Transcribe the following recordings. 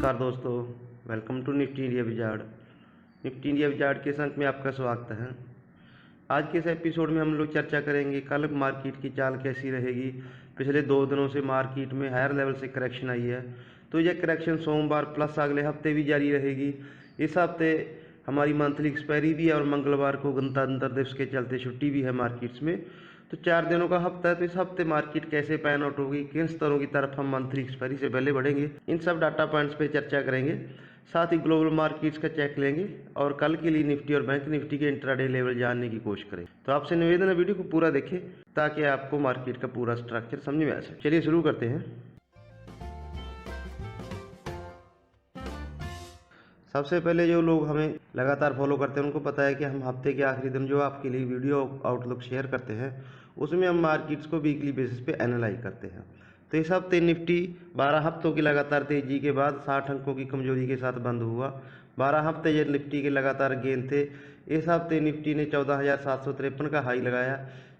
नमस्कार दोस्तों, welcome to Nifty India Wizard. Nifty India Wizard के इस अंक में आपका स्वागत है। आज के इस एपिसोड में हम लोग चर्चा करेंगे कल मार्केट की चाल कैसी रहेगी। पिछले 2 दिनों से मार्केट में हायर लेवल से करेक्शन आई है, तो यह करेक्शन सोमवार प्लस अगले हफ्ते भी जारी रहेगी। इस हफ्ते हमारी मंथली एक्सपायरी भी है और मंगलवार को गणतंत्र दिवस के चलते छुट्टी भी है मार्केट्स में। तो 4 दिनों का हफ्ता है, तो इस हफ्ते मार्केट कैसे पैन आउट होगी, किन स्तरों की तरफ हम मंथली एक्सपायरी से पहले बढ़ेंगे, इन सब डाटा पॉइंट्स पे चर्चा करेंगे। साथ ही ग्लोबल मार्केट्स का चेक लेंगे और कल के लिए निफ्टी और बैंक निफ्टी के इंट्राडे लेवल जानने की कोशिश करें। तो आपसे निवेदन है वीडियो को पूरा देखें ताकि आपको मार्केट का पूरा स्ट्रक्चर समझ में आ सके। चलिए शुरू करते हैं। सबसे पहले जो लोग हमें लगातार फॉलो करते हैं उनको पता है कि हम हफ्ते के आखिरी दिन जो आपके लिए वीडियो आउटलुक शेयर करते हैं उसमें हम मार्केट्स को वीकली बेसिस पे एनालाइज करते हैं। तो इस हफ्ते निफ्टी 12 हफ्तों की लगातार तेजी के बाद 60 अंकों की कमजोरी के साथ बंद हुआ। 12 हफ्ते ये निफ्टी के लगातार गेन थे। इस हफ्ते निफ्टी ने 14,753 का हाई लगाया,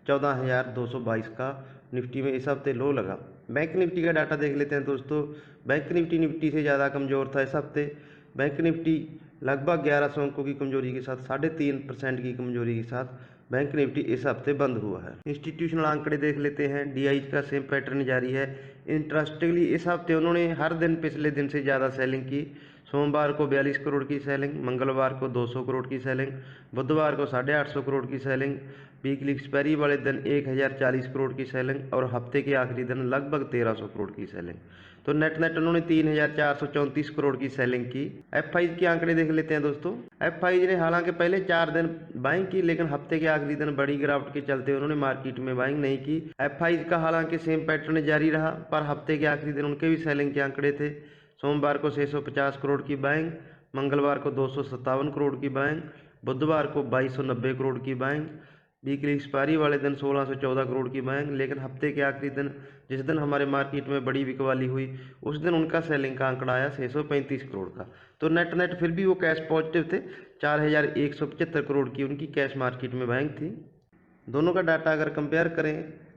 14,222 का निफ्टी में इस हफ्ते लो लगा। बैंक निफ्टी का डाटा देख लेते हैं दोस्तों। बैंक निफ्टी से ज़्यादा कमज़ोर था इस हफ्ते। बैंक निफ्टी लगभग 1100 अंकों की कमजोरी के साथ 3.5% की कमजोरी के साथ बैंक निफ्टी इस हफ्ते बंद हुआ है। इंस्टीट्यूशनल आंकड़े देख लेते हैं। डीआई का सेम पैटर्न जारी है। इंटरेस्टिंगली इस हफ्ते उन्होंने हर दिन पिछले दिन से ज़्यादा सेलिंग की। सोमवार को 42 करोड़ की सेलिंग, मंगलवार को 200 करोड़ की सेलिंग, बुधवार को 850 करोड़ की सेलिंग, वीकली एक्सपायरी वाले दिन 1040 करोड़ की सेलिंग और हफ्ते के आखिरी दिन लगभग 1300 करोड़ की सेलिंग। तो नेट उन्होंने 3434 करोड़ की सेलिंग की। एफआईज के आंकड़े देख लेते हैं दोस्तों। एफआईज ने हालांकि पहले 4 दिन बाइंग की, लेकिन हफ्ते के आखिरी दिन बड़ी गिरावट के चलते उन्होंने मार्केट में बाइंग नहीं की। एफआईज का हालांकि सेम पैटर्न जारी रहा, पर हफ्ते के आखिरी दिन उनके भी सेलिंग के आंकड़े थे। सोमवार को 650 करोड़ की बाइंग, मंगलवार को 257 करोड़ की बाइंग, बुधवार को 2290 करोड़ की बाइंग, वीकली एक्सपायरी वाले दिन 1614 करोड़ की बाइंग। लेकिन हफ्ते के आखिरी दिन जिस दिन हमारे मार्केट में बड़ी बिकवाली हुई उस दिन उनका सेलिंग का आंकड़ा आया 635 करोड़ का। तो नेट फिर भी वो कैश पॉजिटिव थे। 4175 करोड़ की उनकी कैश मार्केट में बाइंग थी। दोनों का डाटा अगर कंपेयर करें,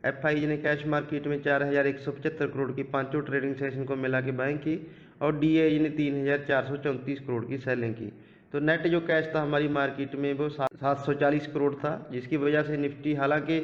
एफआईज ने कैश मार्केट में 4175 करोड़ की 5 ट्रेडिंग सेशन को मिला के बाइंग की और डीआईजी ने 3434 करोड़ की सेलिंग की। तो नेट जो कैश था हमारी मार्केट में वो 740 करोड़ था, जिसकी वजह से निफ्टी, हालांकि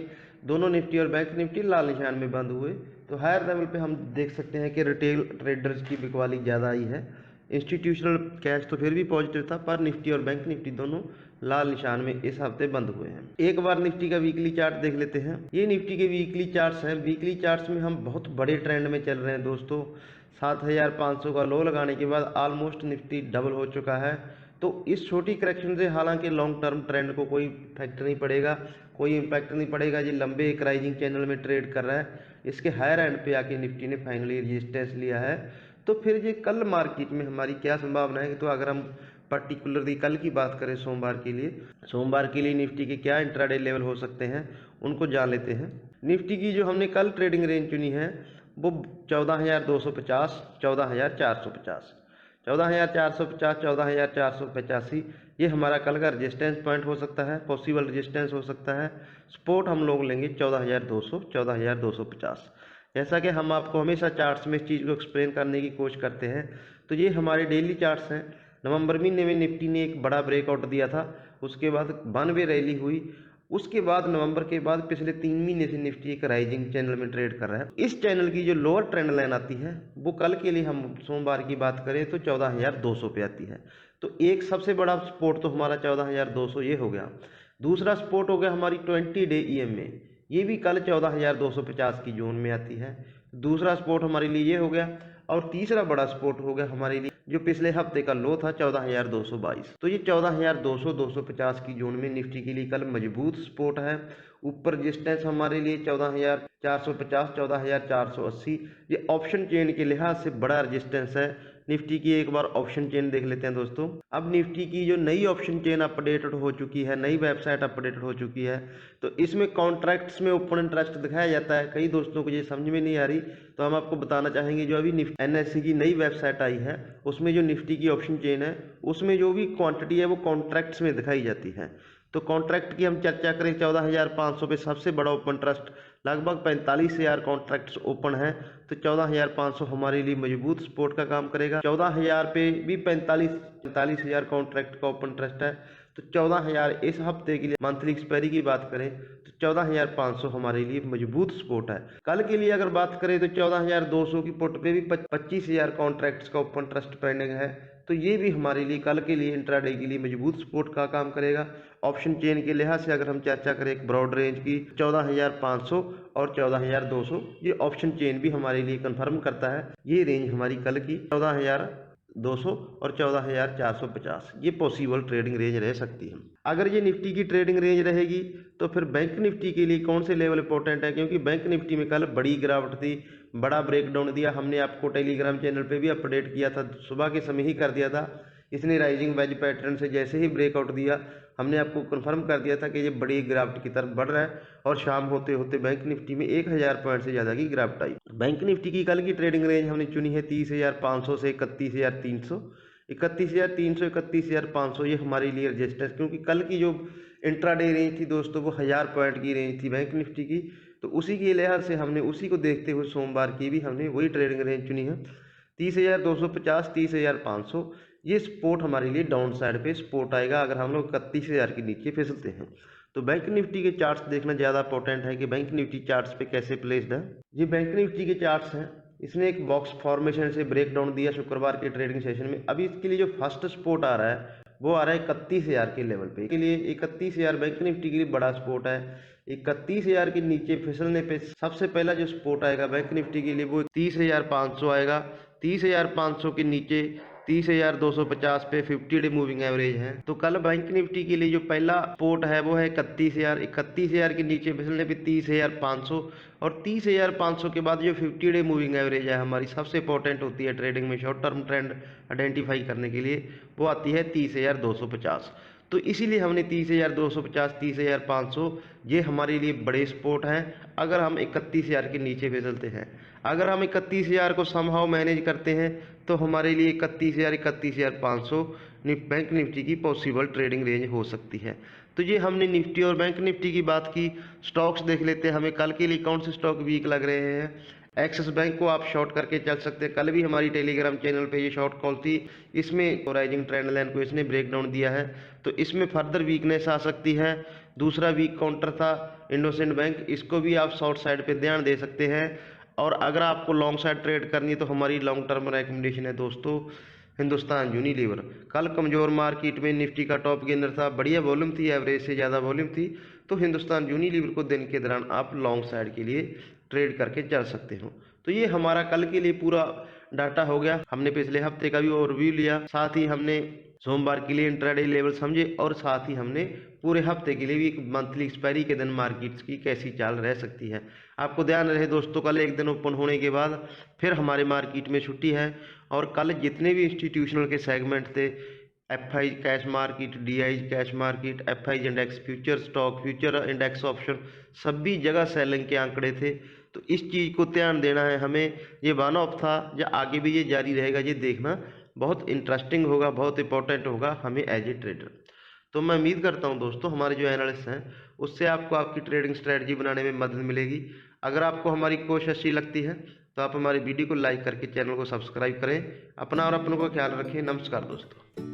दोनों निफ्टी और बैंक निफ्टी लाल निशान में बंद हुए। तो हायर लेवल पे हम देख सकते हैं कि रिटेल ट्रेडर्स की बिकवाली ज़्यादा आई है। इंस्टीट्यूशनल कैश तो फिर भी पॉजिटिव था, पर निफ्टी और बैंक निफ्टी दोनों लाल निशान में इस हफ्ते बंद हुए हैं। एक बार निफ्टी का वीकली चार्ट देख लेते हैं। ये निफ्टी के वीकली चार्ट्स हैं। वीकली चार्ट्स में हम बहुत बड़े ट्रेंड में चल रहे हैं दोस्तों। 7500 का लो लगाने के बाद ऑलमोस्ट निफ्टी डबल हो चुका है। तो इस छोटी करेक्शन से हालांकि लॉन्ग टर्म ट्रेंड को कोई इफेक्ट नहीं पड़ेगा, कोई इम्पैक्ट नहीं पड़ेगा। ये लंबे एक राइजिंग चैनल में ट्रेड कर रहा है। इसके हायर एंड पे आके निफ्टी ने फाइनली रेजिस्टेंस लिया है। तो फिर ये कल मार्केट में हमारी क्या संभावना है, तो अगर हम पर्टिकुलरली कल की बात करें सोमवार के लिए निफ्टी के क्या इंट्राडे लेवल हो सकते हैं उनको जान लेते हैं। निफ्टी की जो हमने कल ट्रेडिंग रेंज चुनी है वो 14,250, 14,450, 14,450, 14,485 ये हमारा कल का रेजिस्टेंस पॉइंट हो सकता है, पॉसिबल रेजिस्टेंस हो सकता है। सपोर्ट हम लोग लेंगे 14,200, 14,250। जैसा कि हम आपको हमेशा चार्ट्स में इस चीज़ को एक्सप्लेन करने की कोशिश करते हैं, तो ये हमारे डेली चार्ट्स हैं। नवंबर महीने में निफ्टी ने एक बड़ा ब्रेकआउट दिया था, उसके बाद 92 रैली हुई। उसके बाद नवंबर के बाद पिछले 3 महीने से निफ्टी एक राइजिंग चैनल में ट्रेड कर रहा है। इस चैनल की जो लोअर ट्रेंड लाइन आती है वो कल के लिए हम सोमवार की बात करें तो 14,200 पे आती है। तो एक सबसे बड़ा सपोर्ट तो हमारा 14,200 ये हो गया। दूसरा सपोर्ट हो गया हमारी 20 डे EMA, ये भी कल 14,250 की जोन में आती है। दूसरा सपोर्ट हमारे लिए ये हो गया। और तीसरा बड़ा सपोर्ट हो गया हमारे लिए जो पिछले हफ्ते का लो था 14,222। तो ये 14,200, 250 की जोन में निफ्टी के लिए कल मजबूत सपोर्ट है। ऊपर रेजिस्टेंस हमारे लिए 14,450, 14,480 ये ऑप्शन चेन के लिहाज से बड़ा रेजिस्टेंस है। निफ्टी की एक बार ऑप्शन चेन देख लेते हैं दोस्तों। अब निफ्टी की जो नई ऑप्शन चेन अपडेटेड हो चुकी है, नई वेबसाइट अपडेटेड हो चुकी है, तो इसमें कॉन्ट्रैक्ट्स में ओपन इंटरेस्ट दिखाया जाता है। कई दोस्तों को ये समझ में नहीं आ रही, तो हम आपको बताना चाहेंगे जो अभी NSE की नई वेबसाइट आई है उसमें जो निफ्टी की ऑप्शन चेन है उसमें जो भी क्वांटिटी है वो कॉन्ट्रैक्ट्स में दिखाई जाती है। तो कॉन्ट्रैक्ट की हम चर्चा करें 14,500 पे सबसे बड़ा ओपन ट्रस्ट लगभग 45,000 कॉन्ट्रैक्ट्स ओपन है। तो 14,500 हमारे लिए मजबूत सपोर्ट का काम करेगा। 14,000 पे भी 45,000 कॉन्ट्रैक्ट का ओपन ट्रस्ट है। तो 14,000 इस हफ्ते के लिए मंथली एक्सपायरी की बात करें तो 14,500 हमारे लिए मजबूत सपोर्ट है। कल के लिए अगर बात करें तो 14,200 की पुट पे भी 25,000 कॉन्ट्रैक्ट्स का ओपन ट्रस्ट पेंडिंग है। तो ये भी हमारे लिए कल के लिए इंट्राडे के लिए मजबूत सपोर्ट का काम करेगा। ऑप्शन चेन के लिहाज से अगर हम चर्चा करें एक ब्रॉड रेंज की 14,500 और 14,200, ये ऑप्शन चेन भी हमारे लिए कंफर्म करता है। ये रेंज हमारी कल की 14,200 और 14,450 ये पॉसिबल ट्रेडिंग रेंज रह सकती है। अगर ये निफ्टी की ट्रेडिंग रेंज रहेगी तो फिर बैंक निफ्टी के लिए कौन से लेवल इंपॉर्टेंट है, क्योंकि बैंक निफ्टी में कल बड़ी गिरावट थी, बड़ा ब्रेकडाउन दिया। हमने आपको टेलीग्राम चैनल पे भी अपडेट किया था, सुबह के समय ही कर दिया था। इसने राइजिंग वेज पैटर्न से जैसे ही ब्रेकआउट दिया हमने आपको कंफर्म कर दिया था कि ये बड़ी गिरावट की तरफ बढ़ रहा है और शाम होते होते बैंक निफ्टी में 1,000 पॉइंट से ज़्यादा की गिरावट आई। बैंक निफ्टी की कल की ट्रेडिंग रेंज हमने चुनी है 30,500 से 31,300। 31,300 31,500 ये हमारे लिए रजिस्टेंस, क्योंकि कल की जो इंट्राडे रेंज थी दोस्तों वो 1,000 पॉइंट की रेंज थी बैंक निफ्टी की। तो उसी के लिहाज से हमने उसी को देखते हुए सोमवार की भी हमने वही ट्रेडिंग रेंज चुनी है 30,250 30,500। ये सपोर्ट हमारे लिए डाउन साइड पे सपोर्ट आएगा अगर हम लोग 31,000 के नीचे फिसलते हैं। तो बैंक निफ्टी के चार्ट्स देखना ज़्यादा इंपॉर्टेंट है कि बैंक निफ्टी चार्ट्स पे कैसे प्लेस्ड है। ये बैंक निफ्टी के चार्ट्स हैं, इसने एक बॉक्स फॉर्मेशन से ब्रेकडाउन दिया शुक्रवार के ट्रेडिंग सेशन में। अभी इसके लिए जो फर्स्ट सपोर्ट आ रहा है वो आ रहा है 31,000 के लेवल पे। के लिए 31,000 बैंक निफ्टी के लिए बड़ा सपोर्ट है। 31,000 के नीचे फिसलने पे सबसे पहला जो सपोर्ट आएगा बैंक निफ्टी के लिए वो 30,500 आएगा। 30,500 के नीचे 30,250 पे 50 डे मूविंग एवरेज है। तो कल बैंक निफ्टी के लिए जो पहला सपोर्ट है वो है 31,000। 31,000 के नीचे फिसलने पे 30,500 और 30,500 के बाद जो 50 डे मूविंग एवरेज है हमारी सबसे इंपॉर्टेंट होती है ट्रेडिंग में शॉर्ट टर्म ट्रेंड आइडेंटिफाई करने के लिए, वो आती है 30,250। तो इसीलिए हमने 30,250 30,500 ये हमारे लिए बड़े सपोर्ट हैं अगर हम 31,000 के नीचे फिसलते हैं। अगर हम 31,000 को समहाउ मैनेज करते हैं तो हमारे लिए 31,000 31,500 बैंक निफ्टी की पॉसिबल ट्रेडिंग रेंज हो सकती है। तो ये हमने निफ्टी और बैंक निफ्टी की बात की। स्टॉक्स देख लेते हैं हमें कल के लिए कौन से स्टॉक वीक लग रहे हैं। एक्सिस बैंक को आप शॉर्ट करके चल सकते हैं। कल भी हमारी टेलीग्राम चैनल पे ये शॉर्ट कॉल थी, इसमें राइजिंग ट्रेंड लाइन को इसने ब्रेकडाउन दिया है तो इसमें फर्दर वीकनेस आ सकती है। दूसरा वीक काउंटर था इंडोसिंड बैंक, इसको भी आप शॉर्ट साइड पे ध्यान दे सकते हैं। और अगर आपको लॉन्ग साइड ट्रेड करनी है तो हमारी लॉन्ग टर्म रिकमेंडेशन है दोस्तों हिंदुस्तान यूनिलीवर। कल कमज़ोर मार्केट में निफ्टी का टॉप गेनर था, बढ़िया वॉल्यूम थी, एवरेज से ज़्यादा वॉल्यूम थी। तो हिंदुस्तान यूनिलीवर को दिन के दौरान आप लॉन्ग साइड के लिए ट्रेड करके चल सकते हो। तो ये हमारा कल के लिए पूरा डाटा हो गया। हमने पिछले हफ्ते का भी ओवरव्यू लिया, साथ ही हमने सोमवार के लिए इंट्राडे लेवल समझे और साथ ही हमने पूरे हफ्ते के लिए भी मंथली एक्सपायरी के दिन मार्केट्स की कैसी चाल रह सकती है। आपको ध्यान रहे दोस्तों कल एक दिन ओपन होने के बाद फिर हमारे मार्केट में छुट्टी है और कल जितने भी इंस्टीट्यूशनल के सेगमेंट थे FI cash market, DI cash market, FI index future stock, future index option, सभी जगह सेलिंग के आंकड़े थे। तो इस चीज़ को ध्यान देना है हमें। ये वन ऑफ था या आगे भी ये जारी रहेगा, ये देखना बहुत इंटरेस्टिंग होगा, बहुत इंपॉर्टेंट होगा हमें एज ए ट्रेडर। तो मैं उम्मीद करता हूं दोस्तों हमारे जो एनालिस्ट हैं उससे आपको आपकी ट्रेडिंग स्ट्रेटजी बनाने में मदद मिलेगी। अगर आपको हमारी कोशिश अच्छी लगती है तो आप हमारी वीडियो को लाइक करके चैनल को सब्सक्राइब करें। अपना और अपनों का ख्याल रखें। नमस्कार दोस्तों।